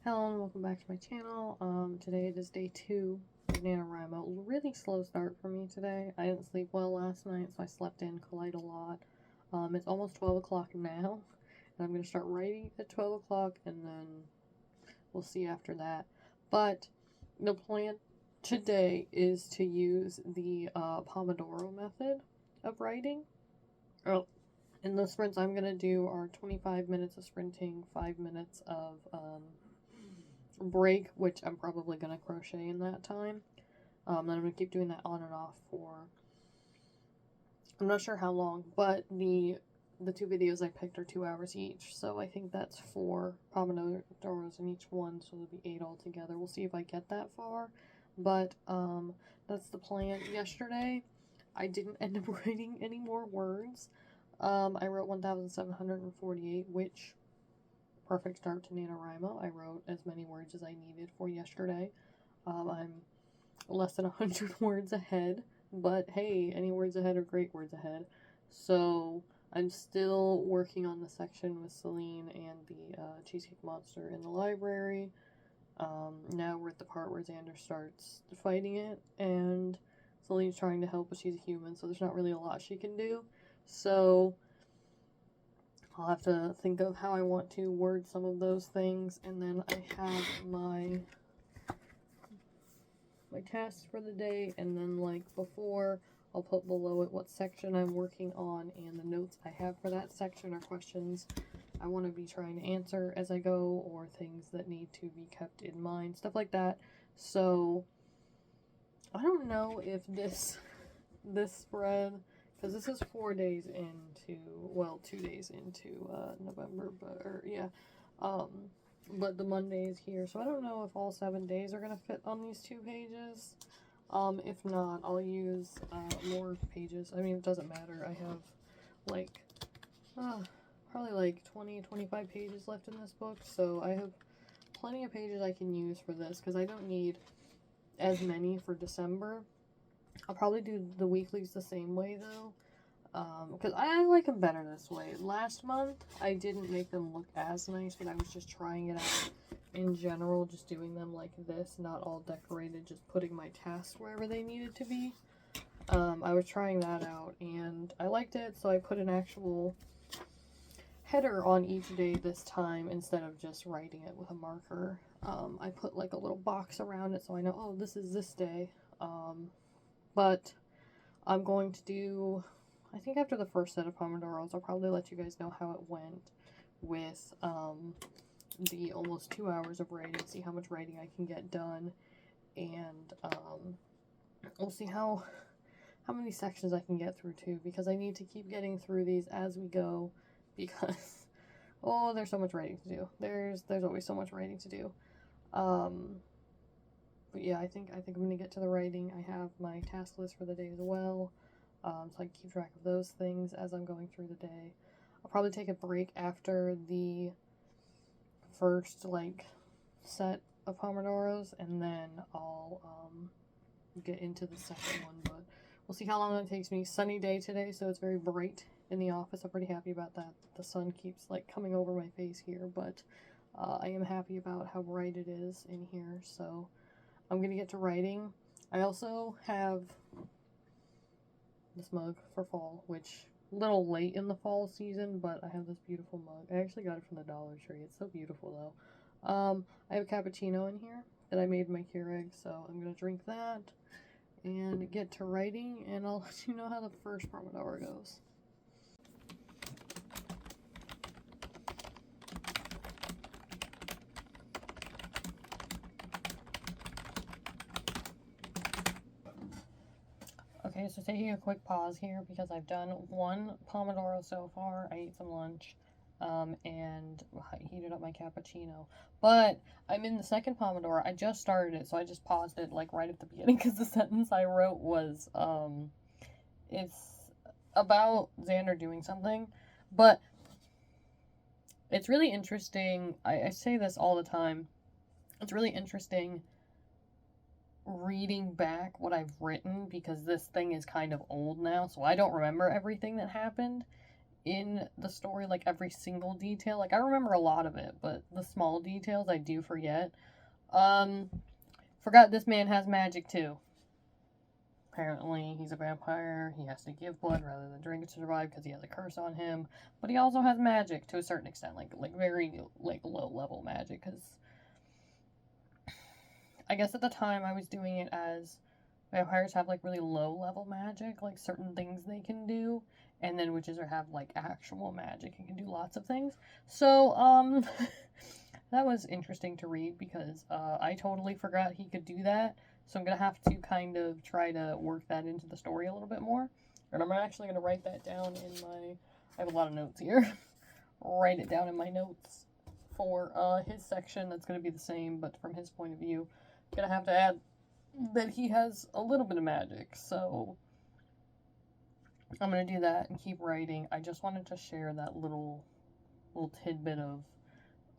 Hello and welcome back to my channel. Today it is day 2 of NaNoWriMo. Really slow start for me today. I didn't sleep well last night, so I slept in quite a lot. It's almost 12 o'clock now, and I'm going to start writing at 12 o'clock, and then we'll see after that. But the plan today is to use the Pomodoro method of writing. In the sprints I'm going to do are 25 minutes of sprinting, 5 minutes of break, which I'm probably going to crochet in that time. Then I'm going to keep doing that on and off for, I'm not sure how long, but the 2 videos I picked are 2 hours each, so I think that's 4 Pomodoros in each one, so it'll be 8 altogether. We'll see if I get that far, but that's the plan. Yesterday, I didn't end up writing any more words. I wrote 1,748, which perfect start to NaNoWriMo. I wrote as many words as I needed for yesterday. I'm less than 100 words ahead, but hey, any words ahead are great words ahead. So I'm still working on the section with Celine and the Cheesecake Monster in the library. Now we're at the part where Xander starts fighting it, and Celine's trying to help, but she's a human, so there's not really a lot she can do. So I'll have to think of how I want to word some of those things, and then I have my tasks for the day, and then like before, I'll put below it what section I'm working on, and the notes I have for that section are questions I want to be trying to answer as I go, or things that need to be kept in mind, stuff like that. So I don't know if this spread, because this is 4 days into, well, 2 days into November, but the Monday is here, so I don't know if all 7 days are going to fit on these 2 pages. If not, I'll use more pages. I mean, it doesn't matter. I have like probably like 20-25 pages left in this book, so I have plenty of pages I can use for this, because I don't need as many for December. I'll probably do the weeklies the same way, though, because I like them better this way. Last month, I didn't make them look as nice, but I was just trying it out in general, just doing them like this, not all decorated, just putting my tasks wherever they needed to be. I was trying that out, and I liked it, so I put an actual header on each day this time, instead of just writing it with a marker. I put like a little box around it, so I know, oh, this is this day. But I'm going to do, I think after the first set of Pomodoros, I'll probably let you guys know how it went with the almost 2 hours of writing, see how much writing I can get done, and we'll see how many sections I can get through too, because I need to keep getting through these as we go, because oh, there's so much writing to do. There's always so much writing to do. But yeah, I think I'm gonna get to the writing. I have my task list for the day as well, so I can keep track of those things as I'm going through the day. I'll probably take a break after the first like set of Pomodoros, and then I'll get into the second one, but we'll see how long it takes me. Sunny day today, so it's very bright in the office. I'm pretty happy about that. The sun keeps like coming over my face here, but I am happy about how bright it is in here, so I'm going to get to writing. I also have this mug for fall, which a little late in the fall season, but I have this beautiful mug. I actually got it from the Dollar Tree. It's so beautiful, though. I have a cappuccino in here that I made my Keurig, so I'm going to drink that and get to writing, and I'll let you know how the first Pomodoro goes. Okay, so taking a quick pause here because I've done 1 Pomodoro so far. I ate some lunch, and heated up my cappuccino. But I'm in the second Pomodoro. I just started it, so I just paused it like right at the beginning, because the sentence I wrote was, it's about Xander doing something, but it's really interesting. I say this all the time. It's really interesting reading back what I've written, because this thing is kind of old now, so I don't remember everything that happened. in the story, like every single detail. Like I remember a lot of it, but the small details I do forget. Forgot this man has magic too. Apparently, he's a vampire. He has to give blood rather than drink it to survive because he has a curse on him. But he also has magic to a certain extent, like very like low level magic. Because I guess at the time I was doing it as vampires have like really low level magic, like certain things they can do, and then witches have like actual magic and can do lots of things. So that was interesting to read because I totally forgot he could do that. So I'm going to have to kind of try to work that into the story a little bit more. And I'm actually going to write that down in my... I have a lot of notes here. Write it down in my notes for his section. That's going to be the same, but from his point of view. I'm going to have to add that he has a little bit of magic. So I'm going to do that and keep writing. I just wanted to share that little tidbit of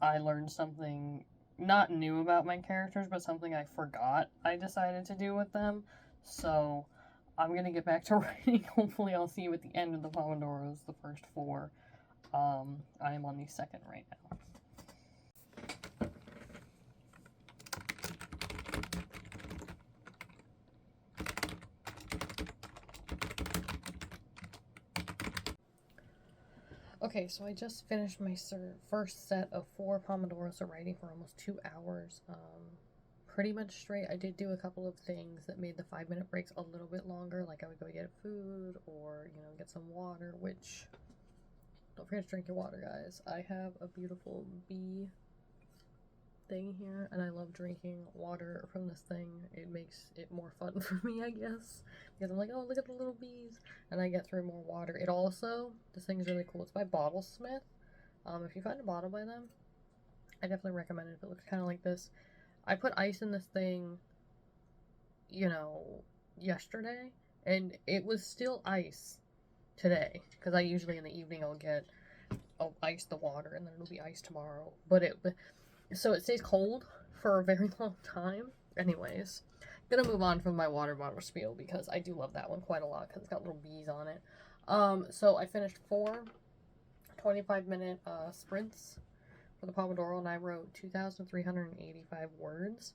I learned something not new about my characters, but something I forgot I decided to do with them. So I'm gonna get back to writing. Hopefully I'll see you at the end of the Pomodoros, the first 4. I am on the second right now. Okay, so I just finished my first set of 4 Pomodoros, so writing for almost 2 hours. Pretty much straight. I did do a couple of things that made the 5-minute breaks a little bit longer, like I would go get food or, you know, get some water, which, don't forget to drink your water, guys. I have a beautiful bee thing here, and I love drinking water from this thing. It makes it more fun for me, I guess, because I'm like, oh, look at the little bees, and I get through more water. It also, this thing is really cool. It's by Bottlesmith. If you find a bottle by them, I definitely recommend it. It looks kind of like this. I put ice in this thing, you know, yesterday, and it was still ice today, because I usually in the evening I'll ice the water, and then it'll be ice tomorrow, so it stays cold for a very long time. Anyways, I'm gonna move on from my water bottle spiel, because I do love that one quite a lot, because it's got little bees on it. So I finished 4 25-minute sprints for the Pomodoro, and I wrote 2,385 words.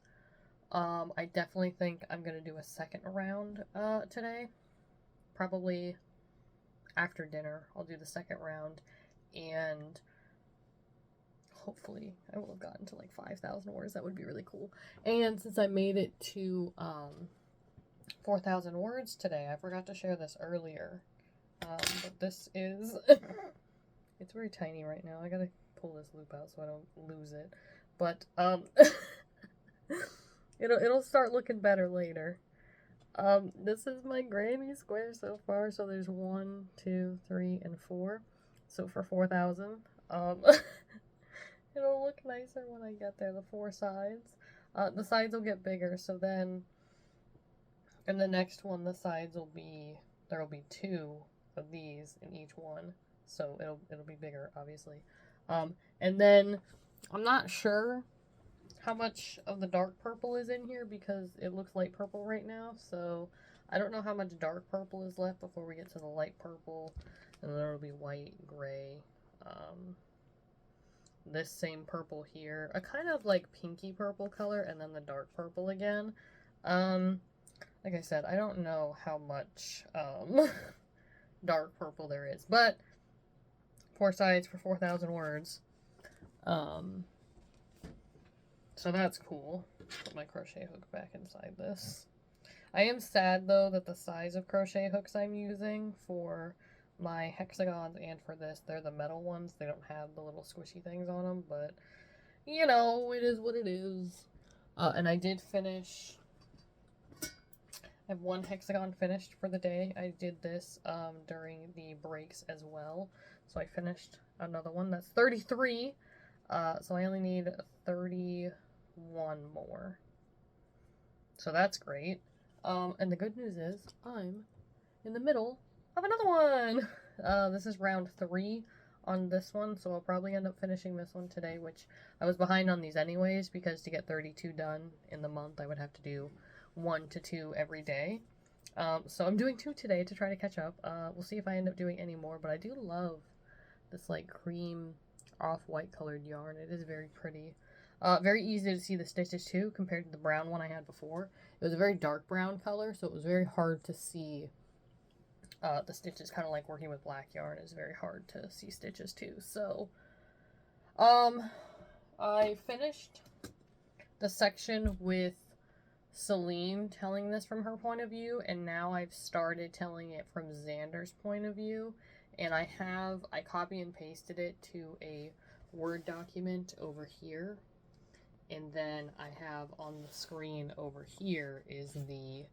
I definitely think I'm going to do a second round today. Probably after dinner, I'll do the second round, and hopefully I will have gotten to like 5,000 words. That would be really cool. And since I made it to 4,000 words today, I forgot to share this earlier. But this is... It's very tiny right now. I gotta pull this loop out so I don't lose it. But, it'll start looking better later. This is my granny square so far. So there's 1, 2, 3, and 4. So for 4,000. It'll look nicer when I get there, the 4 sides. The sides will get bigger, so then in the next one, the sides will be, there will be 2 of these in each one. So it'll be bigger, obviously. And then I'm not sure how much of the dark purple is in here because it looks light purple right now. So I don't know how much dark purple is left before we get to the light purple. And then it'll be white, gray, this same purple here, a kind of like pinky purple color, and then the dark purple again. Like I said, I don't know how much dark purple there is, but 4 sides for 4,000 words. So that's cool. Put my crochet hook back inside this. I am sad though that the size of crochet hooks I'm using for my hexagons and for this, they're the metal ones. They don't have the little squishy things on them, but you know, it is what it is. And I did finish, I have 1 hexagon finished for the day. I did this during the breaks as well. So I finished another one. That's 33. So I only need 31 more. So that's great. And the good news is I'm in the middle of another one. This is round 3 on this one, so I'll probably end up finishing this one today, which I was behind on these anyways, because to get 32 done in the month, I would have to do 1 to 2 every day. So I'm doing 2 today to try to catch up. We'll see if I end up doing any more, but I do love this like cream off-white colored yarn. It is very pretty. Very easy to see the stitches too compared to the brown one I had before. It was a very dark brown color, so it was very hard to see the stitches. Kind of like working with black yarn is very hard to see stitches too. So I finished the section with Celine telling this from her point of view, and now I've started telling it from Xander's point of view, and I copy and pasted it to a Word document over here, and then I have on the screen over here is the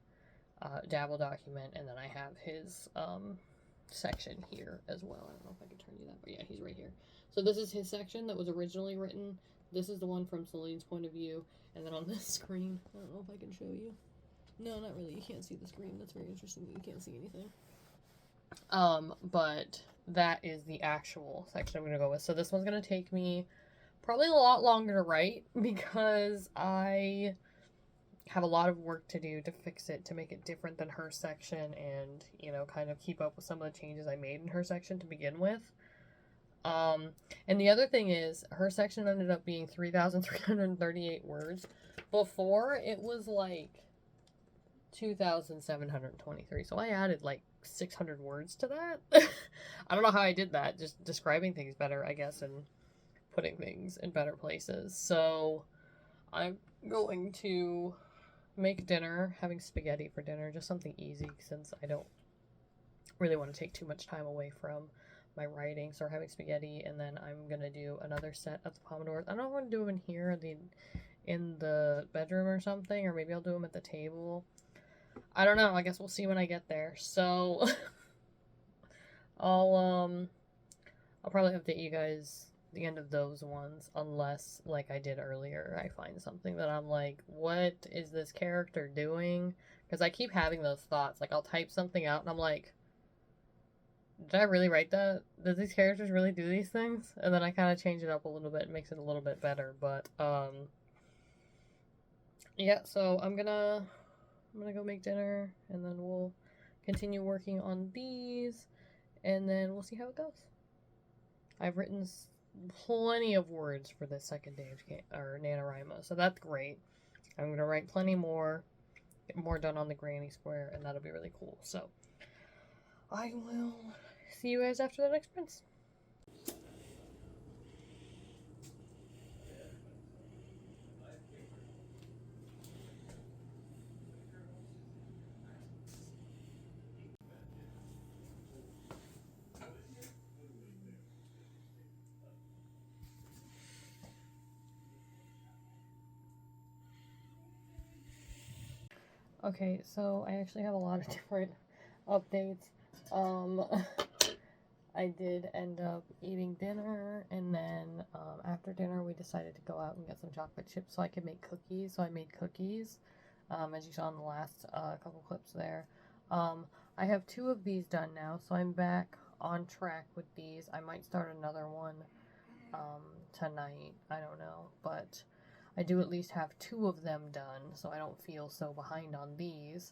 Dabble document, and then I have his section here as well. I don't know if I can turn you that, but yeah, he's right here. So this is his section that was originally written. This is the one from Celine's point of view. And then on this screen, I don't know if I can show you. No, not really. You can't see the screen. That's very interesting that you can't see anything. But that is the actual section I'm going to go with. So this one's going to take me probably a lot longer to write because I have a lot of work to do to fix it, to make it different than her section and, you know, kind of keep up with some of the changes I made in her section to begin with. And the other thing is, her section ended up being 3,338 words. Before, it was like 2,723. So I added like 600 words to that. I don't know how I did that. Just describing things better, I guess, and putting things in better places. So I'm going to make dinner, having spaghetti for dinner, just something easy since I don't really want to take too much time away from my writing. So we're having spaghetti, and then I'm gonna do another set of the Pomodors. I don't know if I want to do them in here, in the bedroom or something, or maybe I'll do them at the table. I don't know. I guess we'll see when I get there. So I'll probably update you guys at the end of those ones, unless, like I did earlier, I find something that I'm like, what is this character doing? Because I keep having those thoughts. Like, I'll type something out, and I'm like, did I really write that? Did these characters really do these things? And then I kind of change it up a little bit and makes it a little bit better. But, yeah, so I'm gonna go make dinner, and then we'll continue working on these, and then we'll see how it goes. I've written plenty of words for the second day of NaNoWriMo, so that's great. I'm gonna write plenty more, get more done on the granny square, and that'll be really cool. So I will see you guys after the next prints. Okay, so I actually have a lot of different updates. I did end up eating dinner, and then after dinner we decided to go out and get some chocolate chips so I could make cookies. So I made cookies, as you saw in the last couple clips there. I have 2 of these done now, so I'm back on track with these. I might start another one tonight, I don't know, but I do at least have 2 of them done, so I don't feel so behind on these.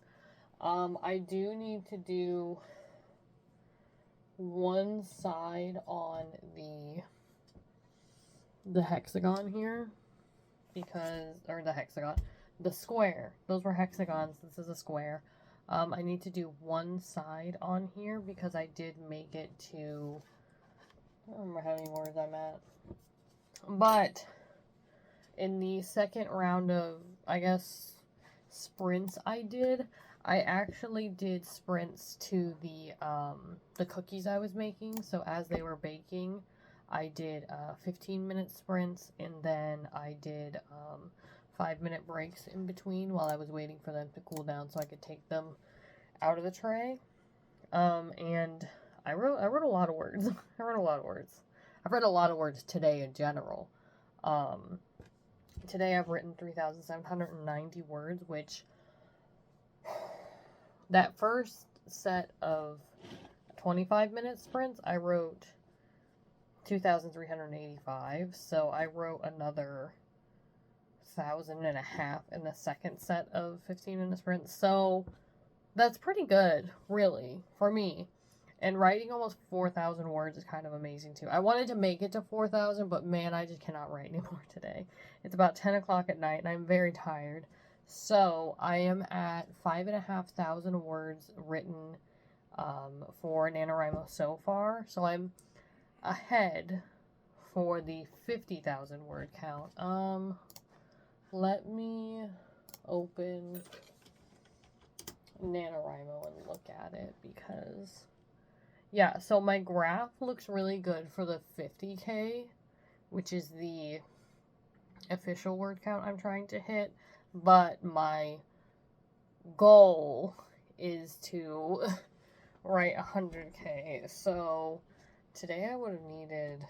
I do need to do one side on the hexagon here, because, or the square. Those were hexagons, this is a square. I need to do one side on here because I did make it to, I don't remember how many words I'm at, but in the second round of, I guess, sprints I actually did sprints to the cookies I was making. So as they were baking, I did 15-minute sprints, and then I did 5-minute breaks in between while I was waiting for them to cool down so I could take them out of the tray. And I wrote a lot of words. I wrote a lot of words. I've read a lot of words today in general. Today I've written 3,790 words, which that first set of 25-minute sprints, I wrote 2,385, so I wrote another 1,500 in the second set of 15-minute sprints, so that's pretty good, really, for me. And writing almost 4,000 words is kind of amazing too. I wanted to make it to 4,000, but man, I just cannot write anymore today. It's about 10 o'clock at night and I'm very tired. So I am at 5,500 words written for NaNoWriMo so far. So I'm ahead for the 50,000 word count. Let me open NaNoWriMo and look at it because, yeah, so my graph looks really good for the 50K, which is the official word count I'm trying to hit, but my goal is to write 100K. So today I would have needed,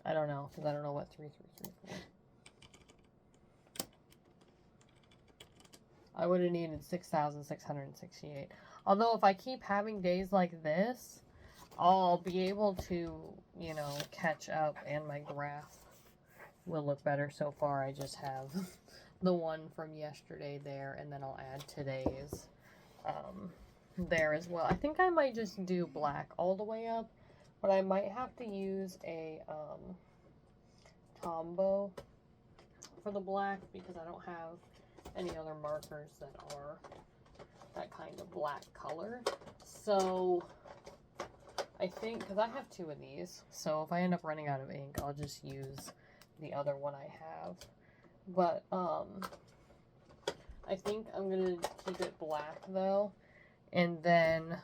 I don't know, because I don't know what 3334. I would have needed 6,668. Although if I keep having days like this, I'll be able to, you know, catch up and my graph will look better. So far, I just have the one from yesterday there, and then I'll add today's there as well. I think I might just do black all the way up, but I might have to use a Tombow for the black because I don't have any other markers that are that kind of black color. So I think, because I have 2 of these, so if I end up running out of ink, I'll just use the other one I have. But I think I'm gonna keep it black though, and then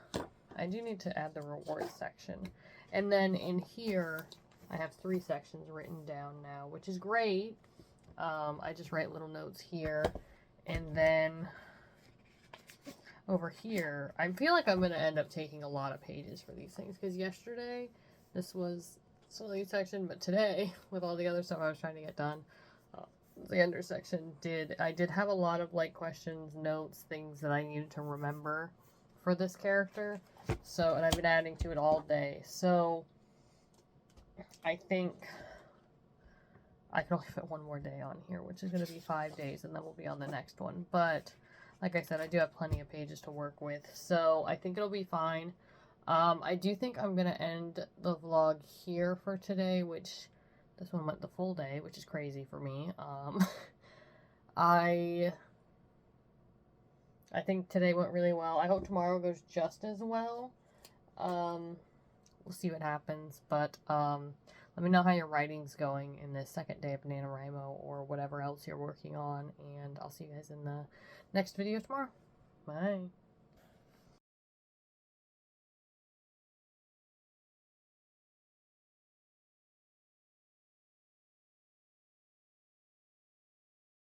I do need to add the rewards section. And then in here I have 3 sections written down now, which is great. I just write little notes here. And then over here, I feel like I'm going to end up taking a lot of pages for these things. Because yesterday, this was slowly section. But today, with all the other stuff I was trying to get done, the under section I did have a lot of like questions, notes, things that I needed to remember for this character. So, and I've been adding to it all day. So, I think I can only fit 1 more day on here, which is going to be 5 days, and then we'll be on the next one. But, like I said, I do have plenty of pages to work with, so I think it'll be fine. I do think I'm going to end the vlog here for today, which, this one went the full day, which is crazy for me. I think today went really well. I hope tomorrow goes just as well. We'll see what happens, but, let me know how your writing's going in this second day of NaNoWriMo or whatever else you're working on, and I'll see you guys in the next video tomorrow.